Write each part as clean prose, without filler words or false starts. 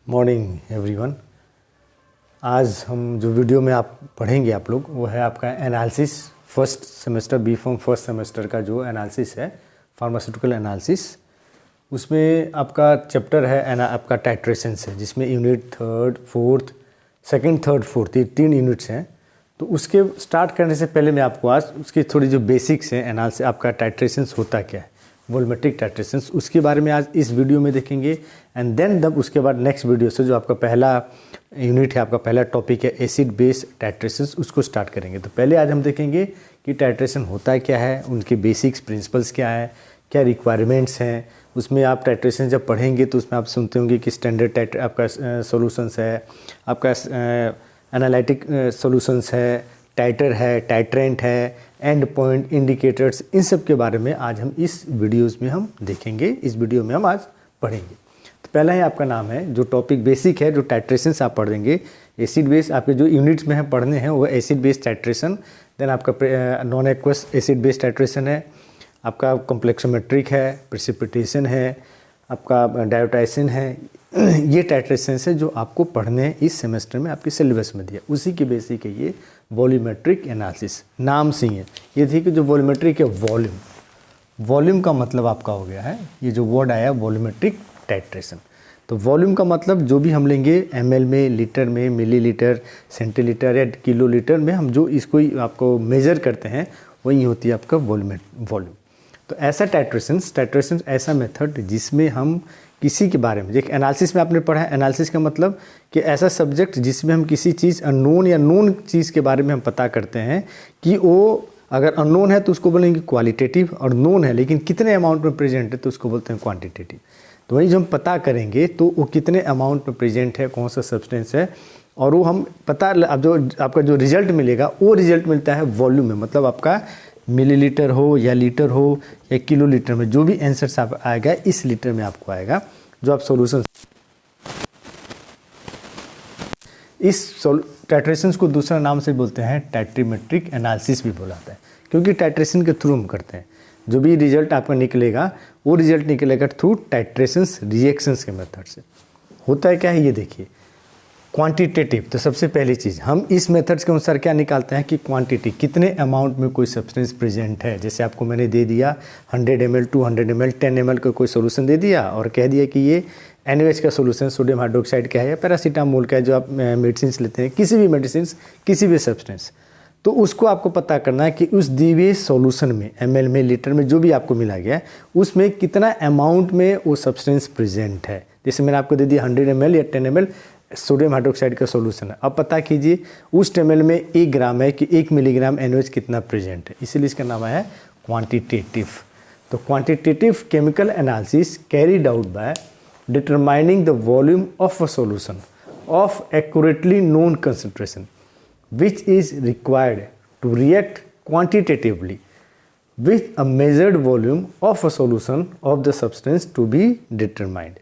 Morning everyone. आज हम जो वीडियो में आप पढ़ेंगे आप लोग वो है आपका analysis first semester B form first semester का जो एनालिसिस है फार्मास्यूटिकल एनालिसिस। उसमें आपका चैप्टर है आपका टाइट्रेशन है, जिसमें यूनिट सेकंड थर्ड फोर्थ ये 3 यूनिट्स हैं। तो उसके स्टार्ट करने से पहले मैं आपको आज उसकी थोड़ी जो बेसिक्स हैं एनालिसिस आपका टाइट्रेशन होता क्या है, वॉल्यूमेट्रिक टाइट्रेशन, उसके बारे में आज इस वीडियो में देखेंगे। एंड देन जब उसके बाद नेक्स्ट वीडियो से जो आपका पहला यूनिट है, आपका पहला टॉपिक है एसिड बेस टाइट्रेशन, उसको स्टार्ट करेंगे। तो पहले आज हम देखेंगे कि टाइट्रेशन होता क्या है, उनके बेसिक्स प्रिंसिपल्स क्या है, क्या रिक्वायरमेंट्स हैं। उसमें आप टाइट्रेशन जब पढ़ेंगे तो उसमें आप सुनते होंगे कि स्टैंडर्ड आपका सॉल्यूशंस है, आपका एनालिटिक सॉल्यूशंस है, टाइटर है, टाइट्रेंट है, एंड पॉइंट इंडिकेटर्स, इन सब के बारे में आज हम इस वीडियोस में हम देखेंगे, इस वीडियो में हम आज पढ़ेंगे। तो पहला है आपका नाम है जो टॉपिक बेसिक है, जो टाइट्रेशन आप पढ़ देंगे। एसिड बेस आपके जो यूनिट्स में है पढ़ने हैं वो एसिड बेस टाइट्रेशन, देन आपका non aqueous acid base titration है, आपका कॉम्प्लेक्सोमेट्रिक है, प्रेसिपिटेशन है, आपका डायोटाइसिन है। ये टाइट्रेशन है जो आपको पढ़ने हैं इस सेमेस्टर में, आपके सिलेबस में दिया। उसी की बेसिक है ये वॉल्यूमेट्रिक एनालिसिस, नाम से ही है ये थी कि जो वॉल्यूमेट्रिक है वॉल्यूम का मतलब आपका हो गया है, ये जो वर्ड आया वॉल्यूमेट्रिक टाइट्रेशन। तो वॉल्यूम का मतलब जो भी हम लेंगे ml में, लीटर में, मिलीलीटर, सेंटीलीटर या किलोलीटर में, हम जो इसको आपको मेजर करते हैं वही होती है आपका वॉल्यूम। तो ऐसा टाइट्रेशन ऐसा मेथड जिसमें हम किसी के बारे में, एक एनालिसिस में आपने पढ़ा है, एनालिसिस का मतलब कि ऐसा सब्जेक्ट जिसमें हम किसी चीज़ अननोन या नोन चीज़ के बारे में हम पता करते हैं कि वो अगर अननोन है तो उसको बोलेंगे क्वालिटेटिव, और नोन है लेकिन कितने अमाउंट में प्रेजेंट है तो उसको बोलते हैं क्वांटिटेटिव। तो वही जो हम पता करेंगे तो वो कितने अमाउंट में प्रेजेंट है, कौन सा सब्सटेंस है, और वो हम पता, अब जो आपका जो रिजल्ट मिलेगा वो रिजल्ट मिलता है वॉल्यूम में। मतलब आपका मिलीलीटर हो या लीटर हो या किलोलीटर में, जो भी आंसर आप आएगा इस लीटर में आपको आएगा जो आप सॉल्यूशन। इस टाइट्रेशन को दूसरा नाम से बोलते हैं टाइट्रीमेट्रिक एनालिसिस भी बोला जाता है, क्योंकि टाइट्रेशन के थ्रू हम करते हैं। जो भी रिजल्ट आपका निकलेगा वो रिजल्ट निकलेगा थ्रू टाइट्रेशन रिएक्शंस के मेथड से। होता है क्या है ये देखिए, क्वांटिटेटिव। तो सबसे पहली चीज़ हम इस मेथड्स के अनुसार क्या निकालते हैं कि क्वांटिटी, कितने अमाउंट में कोई सब्सटेंस प्रेजेंट है। जैसे आपको मैंने दे दिया 100 ml, 200 ml, 10 ml का कोई सोल्यूशन दे दिया और कह दिया कि ये NaOH का सोल्यूशन सोडियम हाइड्रोक्साइड का है या पैरासीटामोल का है, जो आप मेडिसिन लेते हैं, किसी भी मेडिसिन, किसी भी सब्सटेंस। तो उसको आपको पता करना है कि उस दिए हुए सोल्यूशन में ml में, लीटर में, जो भी आपको मिला गया उसमें कितना अमाउंट में वो सब्सटेंस प्रेजेंट है। जैसे मैंने आपको दे दिया 100 ml या 10 ml सोडियम हाइड्रोक्साइड का सॉल्यूशन है। अब पता कीजिए उस ml में 1 ग्राम है कि 1 मिलीग्राम NaOH कितना प्रेजेंट है, इसीलिए इसका नाम है क्वांटिटेटिव। तो quantitative chemical analysis carried out by determining the volume of a solution of accurately known concentration which is required to react quantitatively with a measured volume of a solution of the substance to be determined।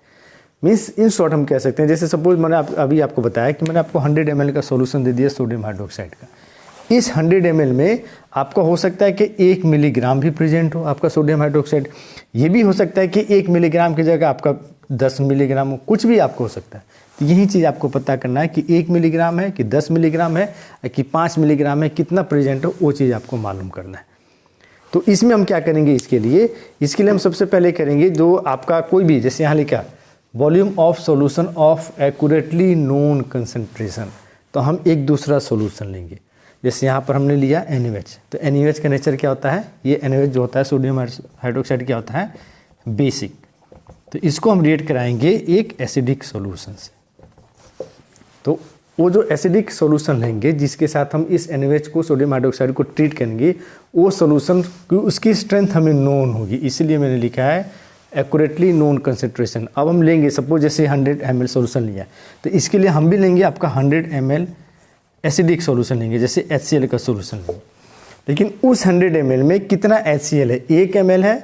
Means in short हम कह सकते हैं, जैसे suppose मैंने अभी आपको बताया कि मैंने आपको 100 ml का सॉल्यूशन दे दिया सोडियम हाइड्रोक्साइड का। इस 100 ml में आपका हो सकता है कि 1 मिलीग्राम भी प्रेजेंट हो आपका सोडियम हाइड्रोक्साइड। ये भी हो सकता है कि 1 मिलीग्राम की जगह आपका 10 मिलीग्राम हो, कुछ भी आपको हो सकता है। तो यही चीज़ आपको पता करना है कि 1 मिलीग्राम है कि 10 मिलीग्राम है कि 5 मिलीग्राम है, कितना प्रेजेंट हो, वो चीज़ आपको मालूम करना है। तो इसमें हम क्या करेंगे, इसके लिए हम सबसे पहले करेंगे जो आपका कोई भी, जैसे यहाँ लिखा volume of solution of accurately known concentration, तो हम एक दूसरा सॉल्यूशन लेंगे। जैसे यहाँ पर हमने लिया NaOH, तो NaOH का नेचर क्या होता है, ये NaOH जो होता है सोडियम हाइड्रोक्साइड क्या होता है, बेसिक। तो इसको हम रिएक्ट कराएंगे एक एसिडिक सॉल्यूशन से। तो वो जो एसिडिक सॉल्यूशन लेंगे जिसके साथ हम इस NaOH को, सोडियम हाइड्रोक्साइड को ट्रीट करेंगे, वो सॉल्यूशन की उसकी स्ट्रेंथ हमें नोन होगी, इसीलिए मैंने लिखा है एक्यूरेटली नोन कंसंट्रेशन। अब हम लेंगे सपोज जैसे 100 ml सॉल्यूशन लिया, तो इसके लिए हम भी लेंगे आपका 100 ml एसिडिक सॉल्यूशन लेंगे, जैसे HCl का सॉल्यूशन लेंगे। लेकिन उस 100 ml में कितना HCl है, 1 ml है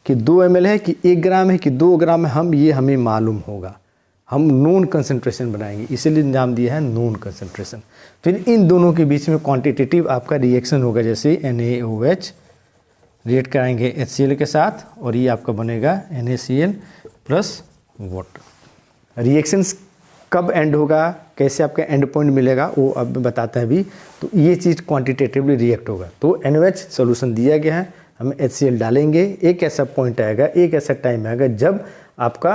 कि 2 ml है कि 1 ग्राम है कि 2 ग्राम है, ये हमें मालूम होगा। हम नोन कंसंट्रेशन बनाएंगे, इसीलिए नाम दिया है नोन कंसंट्रेशन। फिर इन दोनों के बीच में क्वांटिटेटिव आपका रिएक्शन होगा, जैसे NaOH रिएक्ट कराएंगे HCl के साथ और ये आपका बनेगा NaCl प्लस वाटर। रिएक्शंस कब एंड होगा, कैसे आपका एंड पॉइंट मिलेगा, वो अब बताता है अभी। तो ये चीज़ क्वांटिटेटिवली रिएक्ट होगा। तो NaOH सोल्यूशन दिया गया है, हम HCl डालेंगे, एक ऐसा पॉइंट आएगा, एक ऐसा टाइम आएगा जब आपका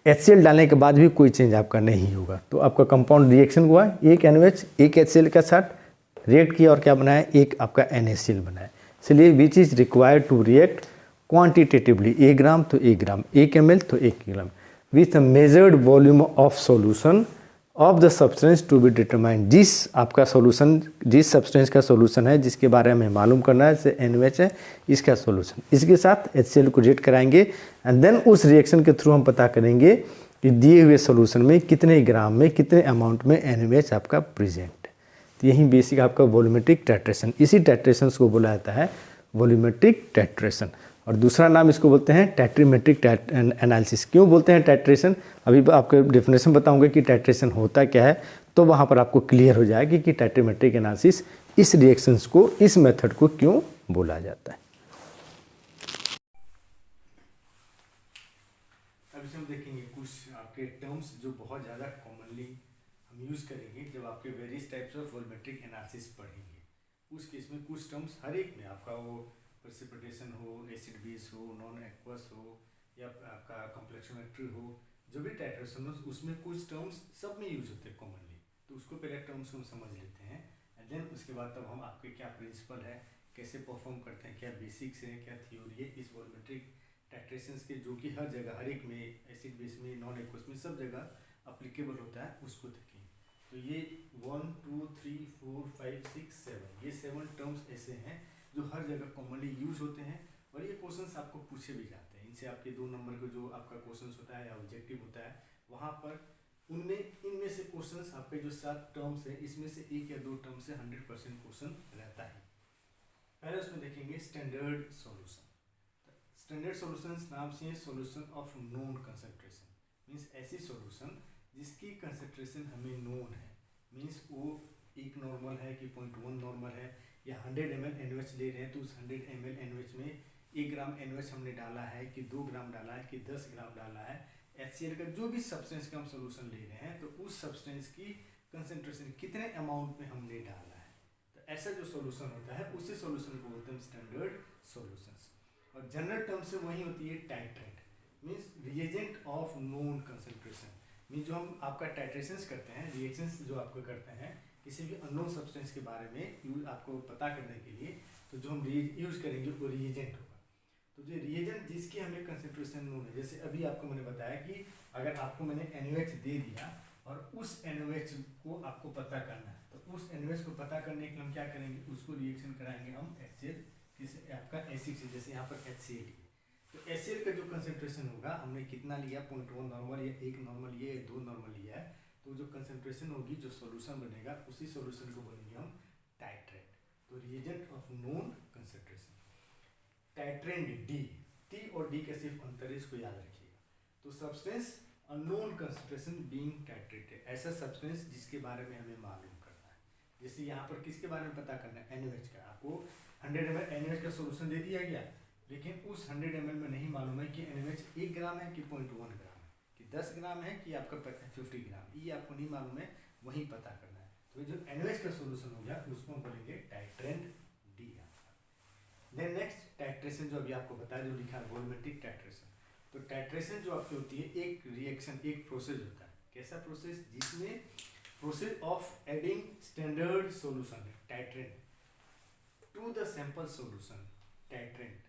HCl डालने के बाद भी कोई चेंज आपका नहीं होगा। तो आपका कंपाउंड रिएक्शन हुआ, एक NaOH एक HCl के साथ रिएक्ट किया और क्या बनाया, एक आपका NaCl बनाया। इसलिए which is required to react quantitatively, 1 gram तो 1 ग्राम, 1 ml तो 1 gram, with measured volume of solution of the substance to be determined. जिस आपका सॉल्यूशन, जिस सब्सटेंस का सॉल्यूशन है, जिसके बारे में मालूम करना है, जैसे NaOH है, इसका सॉल्यूशन, इसके साथ HCl को रिएक्ट कराएंगे एंड देन उस रिएक्शन के थ्रू हम पता करेंगे कि दिए हुए सॉल्यूशन में कितने ग्राम में, कितने अमाउंट में NaOH आपका प्रेजेंट है। तो यही बेसिक आपका वॉल्यूमेट्रिक टाइट्रेशन, इसी टाइट्रेशन को बोला जाता है वॉल्यूमेट्रिक टाइट्रेशन। और दूसरा नाम इसको बोलते हैं टाइट्रीमेट्रिक एनालिसिस। क्यों बोलते हैं टाइट्रेशन, अभी आपको डेफिनेशन बताऊंगा कि टाइट्रेशन होता क्या है, तो वहाँ पर आपको क्लियर हो जाएगी कि टाइट्रीमेट्रिक एनालिसिस इस रिएक्शंस को, इस मेथड को क्यों बोला जाता है। अब हम देखेंगे कुछ आपके टर्म्स जो बहुत ज़्यादा कॉमनली हम यूज़ करेंगे जब आपके various types of volumetric analysis पढ़ेंगे। उस केस में कुछ टर्म्स हर एक में, आपका वो प्रेसिपिटेशन हो, एसिड बेस हो, नॉन एक्वस हो, या आपका कॉम्प्लेक्सोमेट्री हो, जो भी टाइट्रेशन हो, उसमें कुछ टर्म्स सब में यूज होते हैं कॉमनली। तो उसको पहले टर्म्स को हम समझ लेते हैं एंड देन उसके बाद तब हम आपके क्या प्रिंसिपल है, कैसे परफॉर्म करते हैं, क्या बेसिक्स है, क्या थ्योरी है इस वॉल्यूमेट्रिक टाइट्रेशंस के, जो कि हर जगह, हर एक में, एसिड बेस में, नॉन एक्वस में, सब जगह अप्लीकेबल होता है, उसको देखें। तो ये 1 2 3 4 5 6 7 ये 7 टर्म्स ऐसे हैं जो हर जगह कॉमनली यूज होते हैं और ये क्वेश्चंस आपको पूछे भी जाते हैं। इनसे आपके 2 नंबर का जो आपका क्वेश्चंस होता है या ऑब्जेक्टिव होता है, वहाँ पर उनमें इनमें से क्वेश्चंस आपके जो 7 टर्म्स है, इसमें से 1 या 2 टर्म से 100% क्वेश्चन रहता है। पहले उसमें देखेंगे स्टैंडर्ड सॉल्यूशन। स्टैंडर्ड सॉल्यूशंस नाम से solution of known concentration, means ऐसी सॉल्यूशन जिसकी कंसंट्रेशन हमें नोन है, मींस वो एक नॉर्मल है कि 0.1 नॉर्मल है, या 100 ml NaOH ले रहे हैं तो उस 100 ml NaOH में 1 ग्राम NaOH हमने डाला है कि 2 ग्राम डाला है कि 10 ग्राम डाला है। HCl का जो भी सब्सटेंस का हम सोल्यूशन ले रहे हैं तो उस सब्सटेंस की कंसंट्रेशन कितने अमाउंट में हमने डाला है, तो ऐसा जो सोल्यूशन होता है उसी सोल्यूशन को बोलते हैं स्टैंडर्ड सोल्यूशंस। और जनरल टर्म से वही होती है titrate, means reagent of known concentration, means जो हम आपका टाइट्रेशंस करते हैं, रिएक्शंस जो आपको करते हैं किसी भी अननोन सब्सटेंस के बारे में आपको पता करने के लिए, तो जो हम यूज करेंगे वो रिएजेंट होगा। तो जो रिएजेंट जिसकी हमें कंसंट्रेशन नोन है, जैसे अभी आपको मैंने बताया कि अगर आपको मैंने NaOH दे दिया और उस NaOH को आपको पता करना है, तो उस NaOH को पता करने के लिए हम क्या करेंगे, उसको रिएक्शन कराएंगे हम HCl किसी आपका एसिड से, जैसे यहाँ पर HCl है। तो HCl का जो कंसंट्रेशन होगा, हमने कितना लिया, 0.1 नॉर्मल या 1 नॉर्मल लिया या 2 नॉर्मल लिया है, तो जो कंसंट्रेशन होगी, जो सॉल्यूशन बनेगा, उसी सॉल्यूशन को बोलेंगे हम टाइट्रेट। तो reagent of known concentration titrand D, T और डी का सिर्फ अंतर है, इसको याद रखिएगा। तो substance unknown concentration being titrated, ऐसा सब्सटेंस जिसके बारे में हमें मालूम करना है। जैसे यहाँ पर किसके बारे में पता करना है, NaOH का। आपको 100 ml NaOH का सोल्यूशन दे दिया गया, लेकिन उस 100 ml में नहीं मालूम है कि NaOH 1 ग्राम है कि 0.1 ग्राम है, कि 10 ग्राम है कि आपका 50 ग्राम, ये आपको नहीं मालूम है, वही पता करना है। तो जो NaOH का सोल्यूशन हो गया उसको हम बोलेंगे टाइट्रेंड डी। देन नेक्स्ट टाइट्रेशन, जो अभी आपको बताया, जो लिखा है वॉल्यूमेट्रिक टाइट्रेशन। तो टाइट्रेशन जो आपकी होती है, एक रिएक्शन, एक प्रोसेस होता है। कैसा प्रोसेस, जिसमें process of adding standard solution है titrant to the sample solution titrant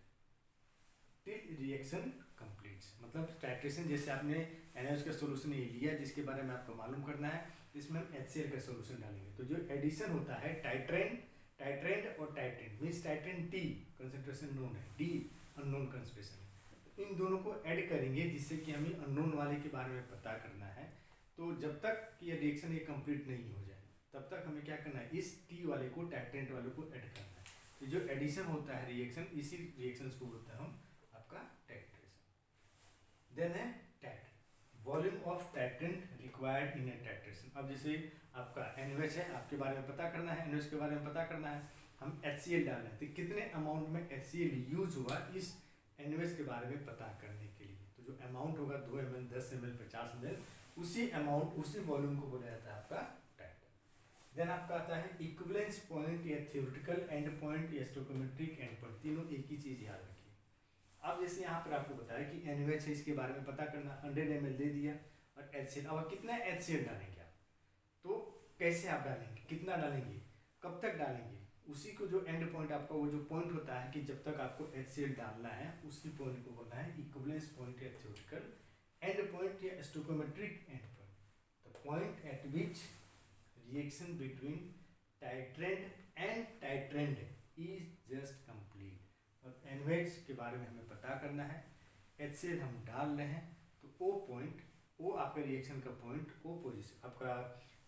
till reaction completes. मतलब टाइट्रेशन, जैसे आपने NaOH का सॉल्यूशन ये लिया जिसके बारे में आपको मालूम करना है, इसमें हम HCl का सॉल्यूशन डालेंगे। तो जो एडिशन होता है टाइट्रेंट, टाइट्रेंट और titrant, means titrant T concentration known है, डी अननोन कंसंट्रेशन है, इन दोनों को ऐड करेंगे जिससे कि हमें अननोन वाले के बारे में पता करना है। तो जब तक ये रिएक्शन ये कंप्लीट नहीं हो जाए तब तक हमें क्या करना है, इस टी वाले को, टाइट्रेंट वाले को ऐड करना है। तो जो एडिशन होता है रिएक्शन, इसी रिएक्शन को बोलते हैं हम आपका टाइट्रेशन। देन है tight, volume of titrant required in A titration. अब जैसे आपका NaOH है, आपके बारे में पता करना है, NaOH के बारे में पता करना है, हम HCl डालना है, तो कितने अमाउंट में HCl यूज हुआ इस NaOH के बारे में पता करने के लिए। तो जो अमाउंट होगा 2 ml, 10 ml, 50 ml, उसी अमाउंट उसी वॉल्यूम को बोला जाता है आपका टाइटल। देन आपका आता है इक्विवेलेंस पॉइंट या थ्योरेटिकल एंड पॉइंट या स्टोइकोमेट्रिक एंड पॉइंट, तीनों एक ही चीज़ याद रखिए। अब जैसे यहाँ पर आपको बताया कि एनवेच है, इसके बारे में पता करना, 100 ml दे दिया और HCl। अब कितना HCl डालेंगे आप, तो कैसे आप डालेंगे, कितना डालेंगे, कब तक डालेंगे, उसी को जो एंड पॉइंट आपका वो जो पॉइंट होता है कि जब तक आपको HCl डालना है, उसी पॉइंट को बोलना है इक्विवेलेंस पॉइंट या थ्योरेटिकल एंड पॉइंट या stoichiometric and point. The point eight which reaction between titrant and titrand is just complete. और एनवेज के बारे में हमें पता करना है, HCl हम डाल रहे हैं तो वो पॉइंट, वो आपका रिएक्शन का पॉइंट, वो पोजीशन आपका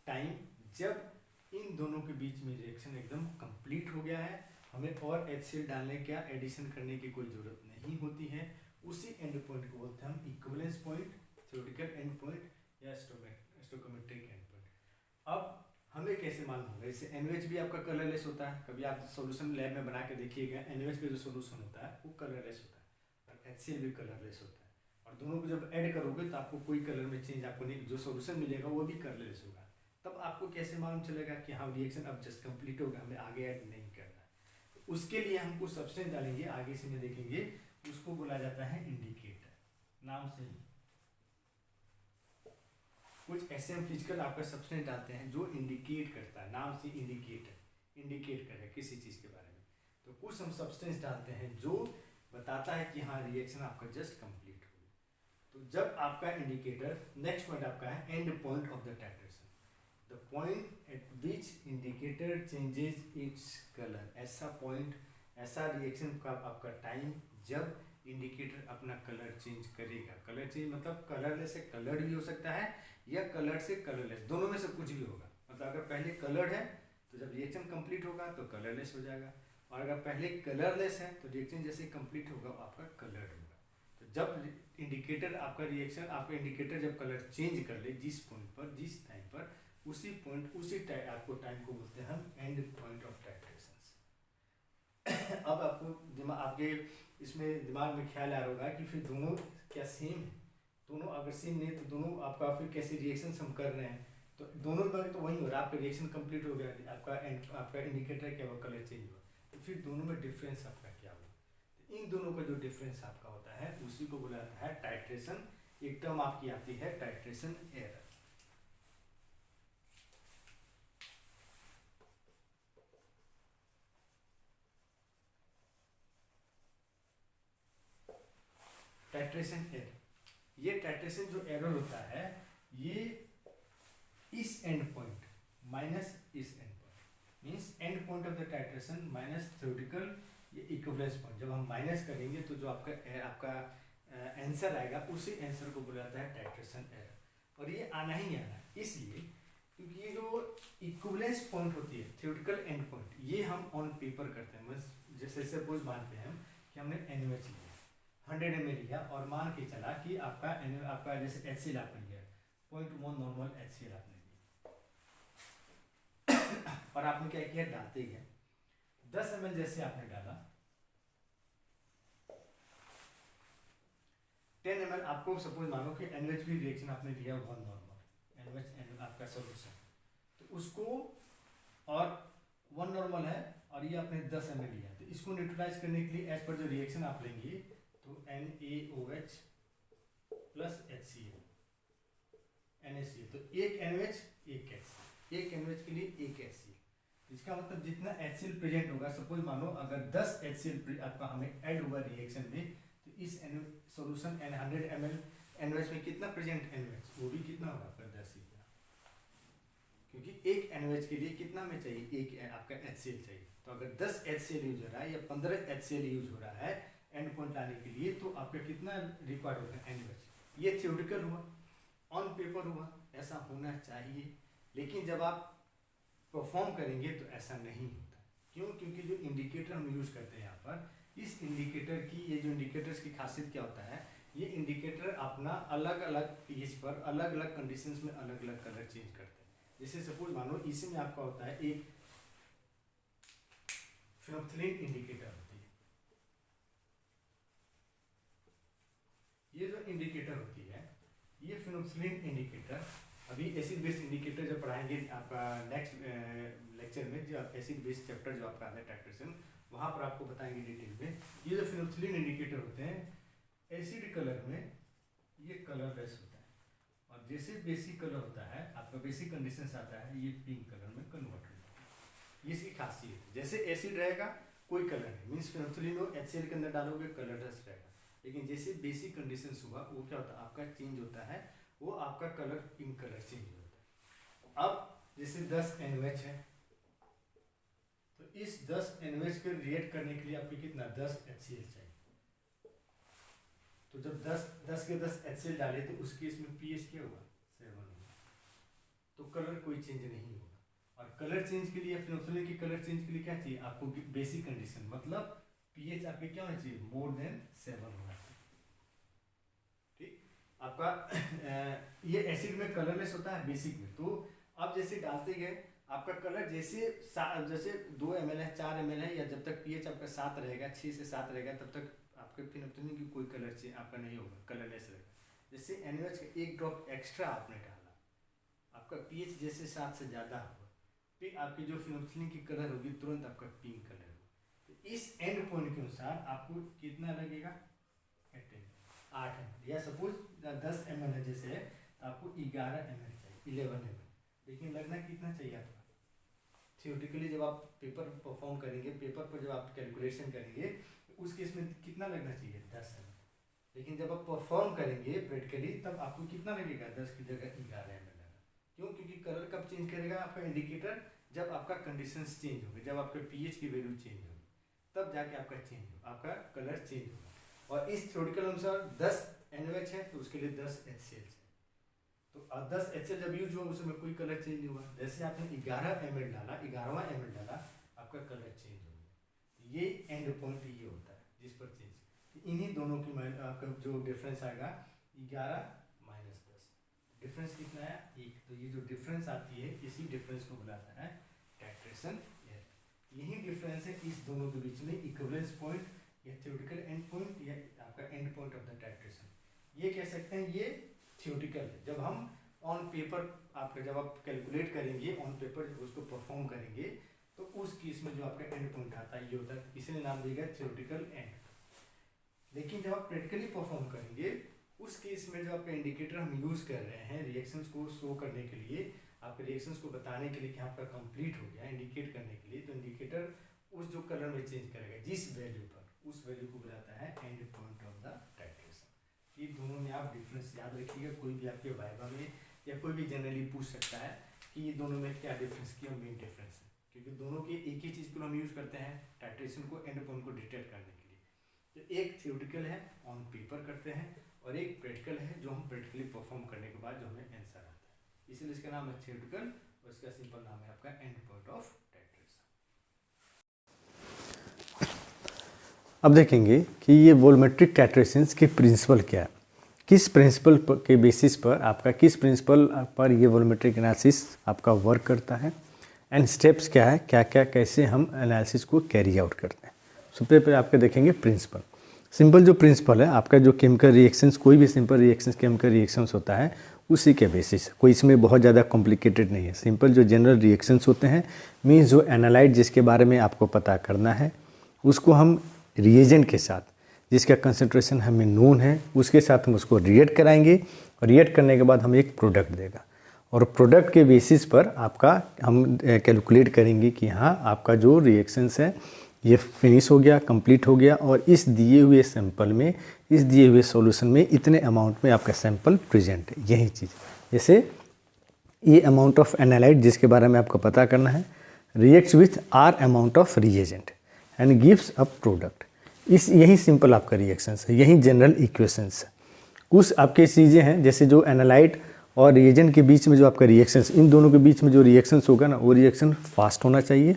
टाइम जब इन दोनों के बीच में रिएक्शन एकदम कंप्लीट हो गया है, हमें और HCl डालने का एडिशन करने की कोई ज़रूरत नहीं होती है, उसी एंड पॉइंट को बोलते हैं हम equivalence point, theoretical and point या स्टोइकोमेट्रिक एंड पॉइंट। अब हमें कैसे मालूम होगा, जैसे एनवेच भी आपका कलरलेस होता है, कभी आप सॉल्यूशन लैब में बना के देखिएगा, एनवेच का जो सॉल्यूशन होता है वो कलरलेस होता है और HCl भी कलरलेस होता है, और दोनों को जब ऐड करोगे तो आपको कोई कलर में चेंज आपको नहीं, जो सॉल्यूशन मिलेगा वो भी कलरलेस होगा। तब आपको कैसे मालूम चलेगा कि हाँ रिएक्शन अब जस्ट कंप्लीट होगा, हमें आगे ऐड नहीं करना है। तो उसके लिए हम कुछ सब्सटेंस डालेंगे, आगे से में देखेंगे, उसको बोला जाता है इंडिकेटर नाम से ही। कुछ ऐसे हम फिजिकल आपका सब्सटेंस डालते हैं जो इंडिकेट करता है, नाम से इंडिकेट करे किसी चीज़ के बारे में। तो कुछ हम सब्सटेंस डालते हैं जो बताता है कि हाँ रिएक्शन आपका जस्ट कंप्लीट हो गया। तो जब आपका इंडिकेटर, नेक्स्ट पॉइंट आपका है and point of the titration, the point eight which indicator changes its colour. ऐसा पॉइंट, ऐसा रिएक्शन का आपका टाइम जब इंडिकेटर अपना कलर चेंज करेगा। कलर चेंज मतलब कलरलेस से कलर्ड भी हो सकता है या कलर से कलरलेस, दोनों में से कुछ भी होगा। मतलब अगर पहले कलर्ड है तो जब रिएक्शन कंप्लीट होगा तो कलरलेस हो जाएगा, और अगर पहले कलरलेस है तो रिएक्शन जैसे कंप्लीट होगा आपका कलर्ड होगा। तो जब इंडिकेटर आपका रिएक्शन, आपका इंडिकेटर जब कलर चेंज कर ले जिस पॉइंट पर, जिस टाइम पर, उसी पॉइंट, उसी टाइम आपको टाइम को बोलते हैं हम एंड पॉइंट ऑफ टाइट्रेशन। अब आपको दिमाग, आपके इसमें दिमाग में ख्याल आ रहा होगा कि फिर दोनों क्या सेम है, दोनों अगर सेम नहीं तो दोनों आपका फिर कैसे रिएक्शन हम कर रहे हैं, तो दोनों में तो वही हो रहा है, आपका रिएक्शन कंप्लीट हो गया, आपका इंडिकेटर क्या हुआ, कलर चेंज हुआ, तो फिर दोनों में डिफरेंस आपका क्या हुआ। तो इन दोनों का जो डिफरेंस आपका होता है उसी को बोला जाता है टाइट्रेशन। एक टर्म आपकी आती है टाइट्रेशन एरर। टाइट्रेशन एरर, ये टाइट्रेशन जो एरर होता है ये इस एंड पॉइंट माइनस इस and point, means and point of the titration minus theoretical ये इक्विवेलेंस पॉइंट, जब हम माइनस करेंगे तो जो आपका आंसर आएगा उसी आंसर को बोला जाता है टाइट्रेशन एरर। और ये आना ही आना है इसलिए क्योंकि ये जो इक्विवेलेंस पॉइंट होती है, थ्योरेटिकल एंड पॉइंट, ये हम ऑन पेपर करते हैं। बस जैसे सपोज मानते हैं हम कि हमने एनवेच लिया, 100 ml लिया और मान के चला कि आपका जैसे HCl आपने लिया 0.1 नॉर्मल HCl आपने लिया और आपने क्या किया, डालते गया 10 ml जैसे आपने डाला, 10 ml आपको सपोज मानो कि NH भी रिएक्शन आपने लिया 1 नॉर्मल NH आपका सोल्यूशन, तो उसको और 1 नॉर्मल है और ये आपने 10 ml लिया, तो इसको न्यूट्रलाइज करने के लिए एज पर जो रिएक्शन आप लेंगे तो NaOH प्लस HCl NaCl, तो एक NaOH एक HCl, एक NaOH के लिए एक HCl, इसका मतलब जितना HCl प्रेजेंट होगा, सपोज मानो अगर 10 HCl आपका हमें ऐड हुआ रिएक्शन में, तो इस सॉल्यूशन 100 ml NaOH में कितना प्रेजेंट NaOH, वो भी कितना होगा आपका 10 ही, क्योंकि एक NaOH के लिए कितना में चाहिए, एक आपका HCl चाहिए। तो अगर 10 HCl यूज हो रहा है या 15 HCl यूज हो रहा है एंड पॉइंट लाने के लिए, तो आपका कितना रिक्वायर्ड होता है NaOH। ये थ्योरेटिकल हुआ, ऑन पेपर हुआ, ऐसा होना चाहिए, लेकिन जब आप परफॉर्म करेंगे तो ऐसा नहीं होता। क्यों? क्योंकि जो इंडिकेटर हम यूज करते हैं यहाँ पर, इस इंडिकेटर की, ये जो इंडिकेटर्स की खासियत क्या होता है, ये इंडिकेटर अपना अलग अलग पीएच पर अलग अलग कंडीशंस में अलग अलग कलर चेंज करते हैं। जैसे सपोज मानो इसी में आपका होता है एक फिनोल्फ्थालीन इंडिकेटर होती है, ये जो इंडिकेटर होती है ये फिनोल्फथालीन इंडिकेटर, अभी एसिड बेस इंडिकेटर जब पढ़ाएंगे आपका नेक्स्ट लेक्चर में, जो एसिड बेस चैप्टर जो आपका आता है टाइट्रेशन, वहाँ पर आपको बताएंगे डिटेल में। ये जो फिनोल्फथालीन इंडिकेटर होते हैं एसिड कलर में ये कलरलेस होता है, और जैसे बेसिक कलर होता है आपका बेसिक कंडीशन आता है ये पिंक कलर में कन्वर्ट होता है। ये इसकी खासियत है। जैसे एसिड रहेगा कोई कलर नहीं, मीन्स फिनोल्फथालीन को HCl के अंदर डालोगे कलरलेस रहेगा, लेकिन जैसे बेसिक कंडीशन हुआ वो क्या होता है आपका चेंज होता है, वो आपका कलर पिंक कलर चेंज होता है। अब जैसे 10 NaOH है, तो इस 10 NaOH को रिएक्ट करने के लिए आपको कितना 10 HCl चाहिए। तो जब 10 के 10 HCl डाले तो उसके इसमें pH क्या होगा 7 होगा, तो कलर कोई चेंज नहीं होगा। और कलर चेंज के लिए फिनोल्फथालीन की कलर चेंज के लिए क्या चाहिए आपको बेसिक कंडीशन, मतलब pH आपके क्या होना चाहिए मोर देन 7 होना चाहिए। ठीक, आपका ये एसिड में कलरलेस होता है बेसिक में, तो आप जैसे डालते गए आपका कलर जैसे 2 ml है 4 ml है, या जब तक pH आपका 7 रहेगा 6 से 7 रहेगा तब तक आपके फिनोल्फथालीन की कोई कलर चेंज आपका नहीं होगा, कलरलेस रहेगा। जैसे NaOH का 1 ड्रॉप एक्स्ट्रा आपने डाला, आपका pH जैसे 7 से ज़्यादा होगा, फिर आपकी जो फिनोल्फथालीन की कलर होगी तुरंत आपका पिंक कलर होगा। तो इस एंड पॉइंट के अनुसार आपको कितना लगेगा 8 ml, या सपोज 10 ml है जैसे है तो आपको 11 ml चाहिए 11 ml, लेकिन लगना कितना चाहिए आपका थियोरेटिकली जब आप पेपर परफॉर्म करेंगे, पेपर पर जब आप कैलकुलेशन करेंगे उस केस में कितना लगना चाहिए 10 ml, लेकिन जब आप परफॉर्म करेंगे प्रैक्टिकली तब आपको कितना लगेगा 10 की जगह 11 ml लगा। क्यों? क्योंकि कलर कब चेंज करेगा आपका इंडिकेटर जब आपका कंडीशंस चेंज होंगे, जब आपका pH की वैल्यू चेंज होगी तब जाके आपका चेंज होगा, आपका कलर चेंज होगा। और इस थ्योरेटिकल अनुसार 10 NaOH है तो उसके लिए 10 HCl है, तो 10 HCl जब यूज हुआ उसमें कोई कलर चेंज नहीं हुआ। जैसे आपने 11 ml डाला 11वां ml डाला आपका कलर चेंज हो गया। ये एंड पॉइंट ये होता है जिस पर चेंज, इन्हीं दोनों की आपका जो डिफरेंस आएगा 11 - 10, डिफरेंस कितना है 1, तो ये जो डिफरेंस आती है इसी डिफरेंस को बुलाता है टाइट्रेशन एरर। यही डिफरेंस है इस दोनों के बीच में, इक्विवेलेंस पॉइंट या थ्योरेटिकल एंड पॉइंट या आपका and point of the titration, ये कह सकते हैं ये थ्योरेटिकल है। जब हम ऑन पेपर आपका जब आप कैलकुलेट करेंगे ऑन पेपर उसको परफॉर्म करेंगे तो उस केस में जो आपका एंड पॉइंट आता है ये होता है, इसलिए नाम दिया गया थ्योरेटिकल एंड। लेकिन जब आप प्रैक्टिकली परफॉर्म करेंगे उस केस में जो आपका इंडिकेटर हम यूज कर रहे हैं रिएक्शंस को शो करने के लिए, आपके रिएक्शंस को बताने के लिए कि आपका कंप्लीट हो गया, इंडिकेट करने के लिए, तो इंडिकेटर उस जो कलर में चेंज करेगा जिस वैल्यू पर, उस वैल्यू को बुलाता है and point of the titration. ये दोनों में आप डिफरेंस याद रखिएगा, कोई भी आपके वाइवा में या कोई भी जनरली पूछ सकता है कि ये दोनों में क्या डिफरेंस, क्या मेन डिफरेंस है, क्योंकि दोनों के एक ही चीज़ को हम यूज़ करते हैं टाइट्रेशन को एंड पॉइंट को डिटेक्ट करने के लिए। तो एक थ्योरेटिकल है ऑन पेपर करते हैं और एक प्रैक्टिकल है जो हम प्रैक्टिकली परफॉर्म करने के बाद जो हमें आंसर आता है, इसलिए इसका नाम है थ्योरेटिकल और इसका सिंपल नाम है आपका एंड पॉइंट ऑफ टाइट्रेशन। अब देखेंगे कि ये वोल्यूमेट्रिक टाइट्रेशंस के प्रिंसिपल क्या है, किस प्रिंसिपल के बेसिस पर आपका किस प्रिंसिपल पर ये वोल्यूमेट्रिक एनालिसिस आपका वर्क करता है, एंड स्टेप्स क्या है, क्या क्या कैसे हम एनालिसिस को कैरी आउट करते हैं। सबसे पहले आपके देखेंगे प्रिंसिपल। सिंपल जो प्रिंसिपल है आपका जो केमिकल रिएक्शंस, कोई भी सिंपल रिएक्शंस केमिकल रिएक्शंस होता है उसी के बेसिस, कोई इसमें बहुत ज़्यादा कॉम्प्लिकेटेड नहीं है। सिंपल जो जनरल रिएक्शंस होते हैं मीन्स जो एनालाइट जिसके बारे में आपको पता करना है उसको हम रिएजेंट के साथ जिसका कंसंट्रेशन हमें नोन है उसके साथ हम उसको रिएक्ट कराएंगे, और रिएक्ट करने के बाद हम एक प्रोडक्ट देगा, और प्रोडक्ट के बेसिस पर आपका हम कैलकुलेट करेंगे कि हाँ आपका जो रिएक्शंस है ये फिनिश हो गया, कंप्लीट हो गया, और इस दिए हुए सैंपल में, इस दिए हुए सॉल्यूशन में इतने अमाउंट में आपका सैंपल प्रेजेंट है। यही चीज़ जैसे ये अमाउंट ऑफ एनालाइट जिसके बारे में आपको पता करना है reacts with our amount of reagent and gives a product. यही सिंपल आपका रिएक्शंस है, यही जनरल इक्वेशंस है। कुछ आपके चीज़ें हैं जैसे जो एनालाइट और रिएजेंट के बीच में जो आपका रिएक्शंस, इन दोनों के बीच में जो रिएक्शंस होगा ना वो रिएक्शन फास्ट होना चाहिए,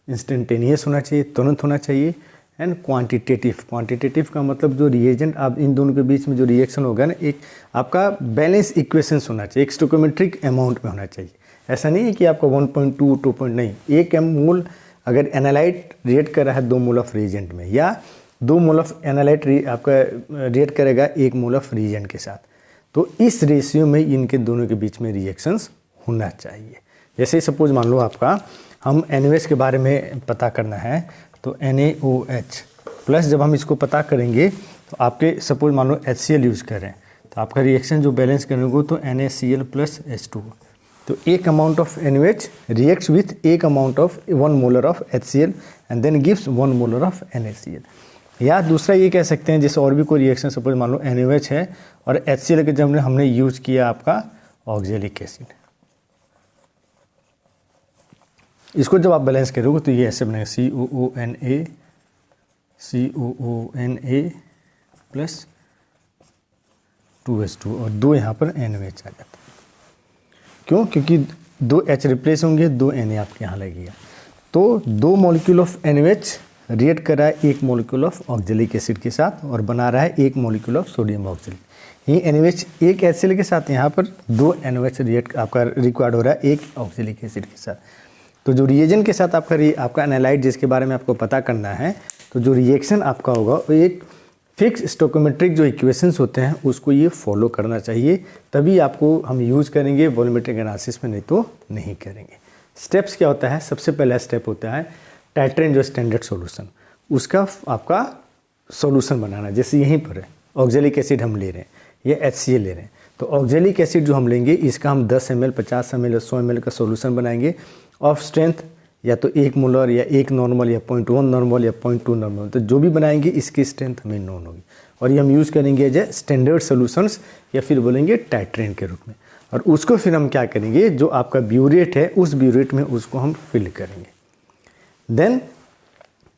इंस्टेंटेनियस होना चाहिए, तुरंत होना चाहिए, एंड क्वांटिटेटिव का मतलब जो रिएजेंट आप इन दोनों के बीच में जो रिएक्शन होगा ना एक आपका बैलेंस इक्वेशंस होना चाहिए, एक स्टोइकोमेट्रिक अमाउंट में होना चाहिए। ऐसा नहीं है कि आपका 1.2 2. नहीं, 1 मोल अगर एनालाइट रिएक्ट कर रहा है 2 मोल ऑफ रिएजेंट में, या 2 मोल ऑफ एनालाइट आपका रिएक्ट करेगा 1 मोल ऑफ रिएजेंट के साथ, तो इस रेशियो में इनके दोनों के बीच में रिएक्शंस होना चाहिए। जैसे दोनों के बीच में रिएक्शंस होना चाहिए। जैसे सपोज मान लो आपका हम NaOH के बारे में पता करना है, तो NaOH प्लस जब हम इसको पता करेंगे तो आपके सपोज मान लो HCl यूज़ करें तो आपका रिएक्शन जो बैलेंस करेंगे तो NaCl प्लस H2। तो एक amount of NaOH reacts with एक amount of 1 molar of HCl and then gives 1 molar of NaCl। या दूसरा ये कह सकते हैं जैसे और भी कोई रिएक्शन सपोज मान लो NaOH है और HCl के जब हमने यूज किया आपका ऑक्जेलिक एसिड, इसको जब आप बैलेंस करोगे तो ये ऐसे बनेगा COONA प्लस 2H2 और 2 यहाँ पर NaOH आ जाता है। क्यों? क्योंकि 2 H रिप्लेस होंगे, 2 Na आपके यहाँ लगेगा। तो 2 मॉलिक्यूल ऑफ NaOH रिएक्ट कर रहा है 1 मॉलिक्यूल ऑफ ऑक्जेलिक एसिड के साथ और बना रहा है 1 मॉलिक्यूल ऑफ सोडियम ऑक्जेलिक। ये NaOH एक HCl के साथ, यहाँ पर 2 NaOH रिएक्ट आपका रिक्वायर्ड हो रहा है 1 ऑक्जेलिक एसिड के साथ। तो जो रिएजेंट के साथ आपका एनालाइट जिसके बारे में आपको पता करना है, तो जो रिएक्शन आपका होगा वो एक फिक्स स्टोइकोमेट्रिक जो इक्वेशंस होते हैं उसको ये फॉलो करना चाहिए, तभी आपको हम यूज़ करेंगे वॉल्यूमेट्रिक एनालिसिस में, नहीं तो नहीं करेंगे। स्टेप्स क्या होता है? सबसे पहला स्टेप होता है टाइट्रेन जो स्टैंडर्ड सॉल्यूशन, उसका आपका सॉल्यूशन बनाना। जैसे यहीं पर है ऑक्जेलिक एसिड हम ले रहे हैं, ये HCl ले रहे हैं, तो ऑक्जेलिक एसिड जो हम लेंगे इसका हम 10 ml 50 ml 100 ml का सॉल्यूशन बनाएंगे ऑफ स्ट्रेंथ या तो 1 मोलर या 1 नॉर्मल या 0.1 नॉर्मल या 0.2 नॉर्मल। तो जो भी बनाएंगे इसकी स्ट्रेंथ हमें नोन होगी और ये हम यूज़ करेंगे एज ए स्टैंडर्ड सॉल्यूशंस या फिर बोलेंगे टाइट्रेन के रूप में। और उसको फिर हम क्या करेंगे, जो आपका ब्यूरेट है उस ब्यूरेट में उसको हम फिल करेंगे। Then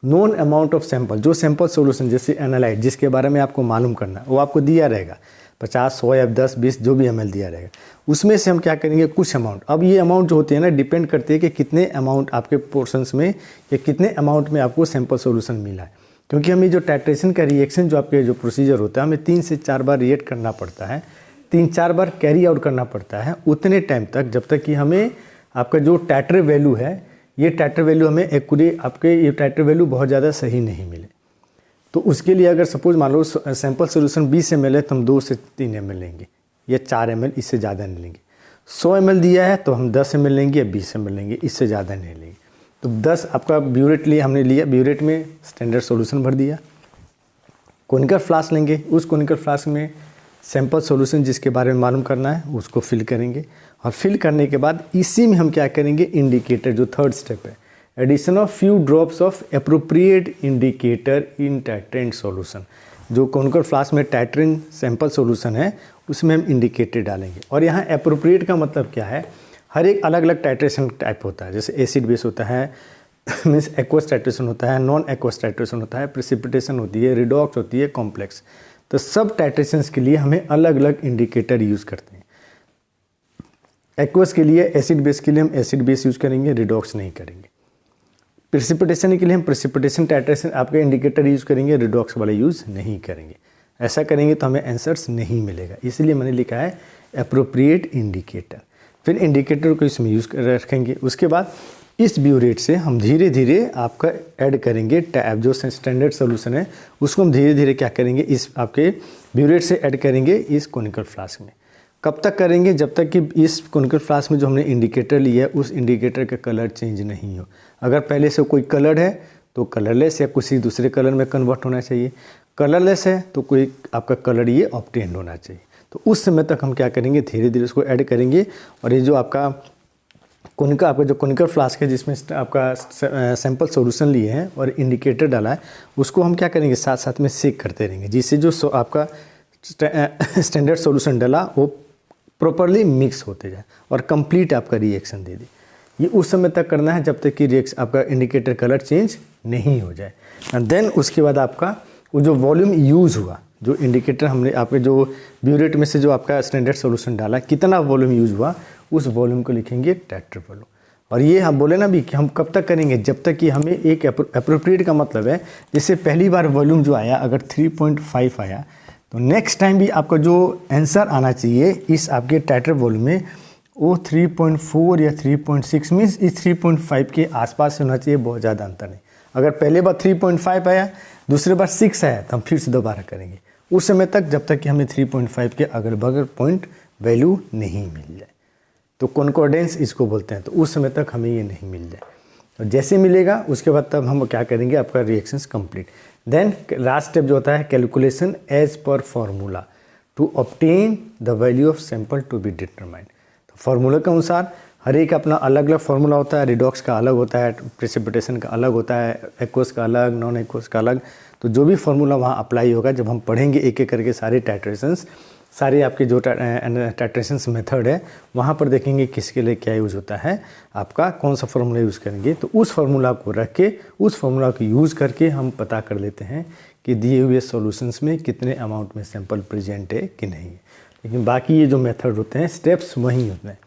known amount of sample, जो सैंपल सॉल्यूशन जैसे एनालाइट जिसके बारे में आपको मालूम करना है वो आपको दिया रहेगा 50 100 या 10 20 जो भी ml दिया रहेगा, उसमें से हम क्या करेंगे कुछ अमाउंट। अब ये अमाउंट जो होती है ना डिपेंड करती है कि कितने अमाउंट आपके पोर्शंस में या कितने अमाउंट में आपको सैंपल सॉल्यूशन मिला है। क्योंकि हमें जो टाइट्रेशन का रिएक्शन जो आपके जो प्रोसीजर होता है हमें 3 से 4 बार रिएक्ट करना पड़ता है, 3-4 बार कैरी आउट करना पड़ता है उतने टाइम तक, जब तक कि हमें आपका जो टाइट्रे वैल्यू है ये टाइट्रे वैल्यू हमें एक्यूरेट, आपके ये टाइट्रे वैल्यू बहुत ज़्यादा सही नहीं मिले। तो उसके लिए अगर सपोज मान लो सैंपल सॉल्यूशन 20 ml है तो हम 2 से 3 ml लेंगे या 4 ml, इससे ज़्यादा नहीं लेंगे। 100 ml दिया है तो हम 10 ml लेंगे या 20 ml लेंगे, इससे ज़्यादा नहीं लेंगे। तो 10 आपका ब्यूरेट लिए हमने लिया, ब्यूरेट में स्टैंडर्ड सॉल्यूशन भर दिया। कोनिकल फ्लास्क लेंगे, उस कोनिकल फ्लास्क में सैंपल सॉल्यूशन जिसके बारे में मालूम करना है उसको फिल करेंगे और फिल करने के बाद इसी में हम क्या करेंगे इंडिकेटर, जो थर्ड स्टेप है, addition of few drops of appropriate indicator in titrant solution. जो कोनिकल फ्लास्क में टाइट्रेन सैंपल सॉल्यूशन है उसमें हम इंडिकेटर डालेंगे। और यहाँ एप्रोप्रिएट का मतलब क्या है, हर एक अलग अलग टाइट्रेशन टाइप होता है। जैसे एसिड बेस होता है मीन्स एक्वस टाइट्रेशन होता है, नॉन एक्वस टाइट्रेशन होता है, प्रेसिपिटेशन होती है, रिडॉक्स होती है, कॉम्प्लेक्स। तो सब टाइट्रेशंस के लिए हमें अलग अलग इंडिकेटर यूज़ करते हैं। एक्वस के लिए एसिड बेस के लिए हम एसिड बेस यूज़ करेंगे, रिडॉक्स नहीं करेंगे। प्रेसिपिटेशन के लिए हम प्रेसिपिटेशन टाइट्रेशन आपके इंडिकेटर यूज़ करेंगे, रिडॉक्स वाला यूज़ नहीं करेंगे। ऐसा करेंगे तो हमें आंसर्स नहीं मिलेगा, इसलिए मैंने लिखा है एप्रोप्रिएट इंडिकेटर। फिर इंडिकेटर को इसमें यूज़ रखेंगे। उसके बाद इस ब्यूरेट से हम धीरे धीरे आपका ऐड करेंगे टैब, जो स्टैंडर्ड सॉल्यूशन है उसको हम धीरे धीरे क्या करेंगे इस आपके ब्यूरेट से ऐड करेंगे इस कोनिकल फ्लास्क में। कब तक करेंगे, जब तक कि इस कोनिकल फ्लास्क में जो हमने इंडिकेटर लिया है उस इंडिकेटर का कलर चेंज नहीं हो। अगर पहले से कोई कलर है तो कलरलेस या किसी दूसरे कलर में कन्वर्ट होना चाहिए, कलरलेस है तो कोई आपका कलर ये ऑब्टेन होना चाहिए। तो उस समय तक हम क्या करेंगे धीरे धीरे उसको ऐड करेंगे। और ये जो आपका जो कोनिकल फ्लास्क है जिसमें आपका सैंपल सॉल्यूशन लिए हैं और इंडिकेटर डाला है उसको हम क्या करेंगे साथ साथ में सेक करते रहेंगे, जिससे जो आपका स्टैंडर्ड सॉल्यूशन डाला वो प्रॉपरली मिक्स होते जाए और कंप्लीट आपका रिएक्शन दे दे। ये उस समय तक करना है जब तक कि रिएक्शन आपका इंडिकेटर कलर चेंज नहीं हो जाए। एंड देन उसके बाद आपका वो जो वॉल्यूम यूज़ हुआ, जो इंडिकेटर हमने आपके जो ब्यूरेट में से जो आपका स्टैंडर्ड सॉल्यूशन डाला कितना वॉल्यूम यूज़ हुआ उस वॉल्यूम को लिखेंगे टाइट्रे वॉल्यूम। और ये हम बोले ना भी कि हम कब तक करेंगे, जब तक कि हमें एक एप्रोप्रिएट का मतलब है जैसे पहली बार वॉल्यूम जो आया अगर 3.5 आया तो नेक्स्ट टाइम भी आपका जो आंसर आना चाहिए इस आपके टाइट्रे वॉल्यूम में वो 3.4 या 3.6 मीन्स इस 3.5 के आसपास होना चाहिए, बहुत ज़्यादा अंतर नहीं। अगर पहले बार 3.5 आया दूसरे बार 6 आया तो हम फिर से दोबारा करेंगे उस समय तक जब तक कि हमें 3.5 के अगल बगल पॉइंट वैल्यू नहीं मिल जाए। तो कॉन्कॉर्डेंस इसको बोलते हैं। तो उस समय तक हमें ये नहीं मिल जाए, और जैसे मिलेगा उसके बाद तब हम क्या करेंगे, आपका reactions complete. Then last step जो होता है calculation as per formula to obtain the value of sample to be determined. तो फार्मूला के अनुसार हर एक अपना अलग अलग फार्मूला होता है। रिडॉक्स का अलग होता है, प्रेसिपिटेशन का अलग होता है, एक्वस का अलग, नॉन एक्वस का अलग। तो जो भी फार्मूला वहाँ अप्लाई होगा, जब हम पढ़ेंगे एक एक करके सारे टाइट्रेशंस, सारे आपके जो टाइट्रेशंस मेथड है वहाँ पर देखेंगे किसके लिए क्या यूज़ होता है, आपका कौन सा फार्मूला यूज़ करेंगे। तो उस फार्मूला को रख के, उस फार्मूला को यूज़ करके हम पता कर लेते हैं कि दिए हुए सॉल्यूशंस में कितने अमाउंट में सैंपल प्रेजेंट है कि नहीं है। लेकिन बाकी ये जो मेथड होते हैं, स्टेप्स वही होते हैं।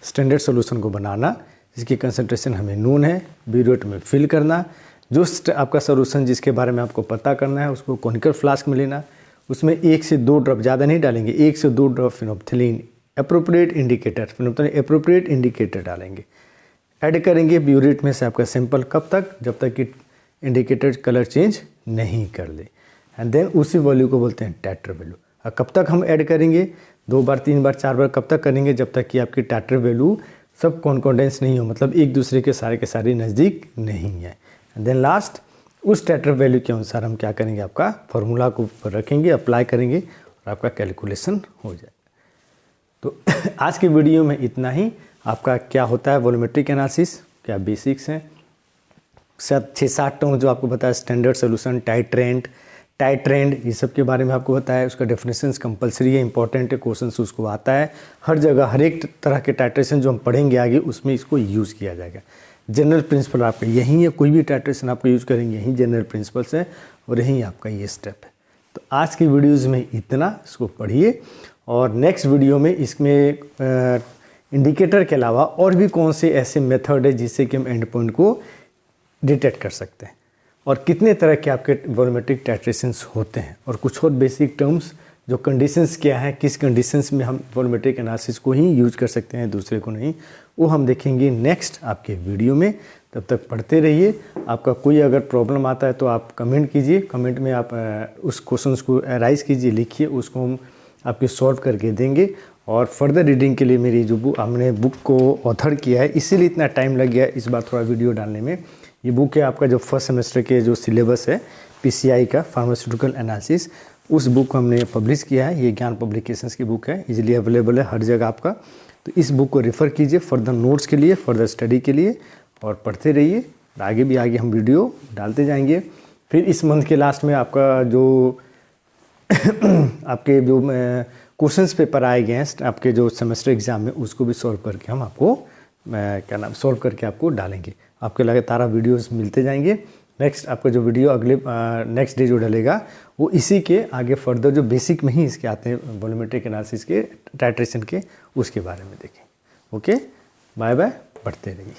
स्टैंडर्ड सॉल्यूशन को बनाना, जिसकी कंसंट्रेशन हमें नोन है, बीरोट में फिल करना, जो आपका सॉल्यूशन जिसके बारे में आपको पता करना है उसको कॉनिकल फ्लास्क में लेना, उसमें 1 से 2 ड्रॉप, ज़्यादा नहीं डालेंगे, 1 से 2 drop phenolphthalein appropriate indicator, phenolphthalein appropriate indicator डालेंगे, ऐड करेंगे ब्यूरेट में से आपका सैंपल। कब तक, जब तक कि इंडिकेटर कलर चेंज नहीं कर ले। एंड देन उसी वैल्यू को बोलते हैं टैटर वैल्यू। और कब तक हम ऐड करेंगे, 2 बार 3 बार 4 बार कब तक करेंगे, जब तक कि आपकी टैटर वैल्यू सब कॉन्कॉर्डेंस नहीं हो, मतलब एक दूसरे के सारे नज़दीक नहीं है। एंड देन लास्ट उस टैटर वैल्यू के अनुसार हम क्या करेंगे, आपका फार्मूला को रखेंगे, अप्लाई करेंगे और आपका कैलकुलेशन हो जाएगा। तो आज के वीडियो में इतना ही। आपका क्या होता है वॉल्यूमेट्रिक एनालिसिस, क्या बेसिक्स हैं, 6-7 टर्म जो आपको बताया, स्टैंडर्ड सोल्यूशन, टाइट ट्रेंड, ये सब के बारे में आपको बताया। उसका डेफिनेशंस कंपलसरी है, इंपॉर्टेंट है, क्वेश्चन उसको आता है हर जगह, हर एक तरह के टाइट्रेशन जो हम पढ़ेंगे आगे उसमें इसको यूज़ किया जाएगा। जनरल प्रिंसिपल आपका यही है, कोई भी टाइट्रेशन आपको यूज़ करेंगे यही जनरल प्रिंसिपल्स है और यही आपका ये स्टेप है। तो आज की वीडियोज़ में इतना, इसको पढ़िए और नेक्स्ट वीडियो में इसमें इंडिकेटर के अलावा और भी कौन से ऐसे मेथड है जिससे कि हम एंड पॉइंट को डिटेक्ट कर सकते हैं, और कितने तरह के आपके वॉल्यूमेट्रिक टाइट्रेशंस होते हैं, और कुछ और बेसिक टर्म्स जो कंडीशंस क्या है, किस कंडीशंस में हम वॉल्यूमेट्रिक एनालिसिस को ही यूज कर सकते हैं, दूसरे को नहीं, वो हम देखेंगे नेक्स्ट आपके वीडियो में। तब तक पढ़ते रहिए। आपका कोई अगर प्रॉब्लम आता है तो आप कमेंट कीजिए, कमेंट में आप उस क्वेश्चंस को राइज कीजिए, लिखिए, उसको हम आपके सॉल्व करके देंगे। और फर्दर रीडिंग के लिए मेरी जो हमने बुक को ऑथर किया है, इसीलिए इतना टाइम लग गया इस बार थोड़ा वीडियो डालने में। ये बुक है आपका जो फर्स्ट सेमेस्टर के जो सिलेबस है PCI का, फार्मास्यूटिकल एनालिसिस, उस बुक को हमने पब्लिश किया है। ये ज्ञान पब्लिकेशंस की बुक है, इजीली अवेलेबल है हर जगह आपका। तो इस बुक को रेफ़र कीजिए फर्दर नोट्स के लिए, फर्दर स्टडी के लिए, और पढ़ते रहिए। आगे भी आगे हम वीडियो डालते जाएंगे। फिर इस मंथ के लास्ट में आपका जो आपके जो क्वेश्चंस पेपर आए गए हैं आपके जो सेमेस्टर एग्जाम में, उसको भी सॉल्व करके हम आपको सॉल्व करके आपको डालेंगे। आपके लगातार वीडियोस मिलते जाएंगे। नेक्स्ट आपका जो वीडियो अगले नेक्स्ट डे जो डलेगा वो इसी के आगे फर्दर जो बेसिक में ही इसके आते हैं वॉल्यूमेट्रिक एनालिसिस के, टाइट्रेशन के, उसके बारे में देखें। ओके, बाय बाय, पढ़ते रहिए।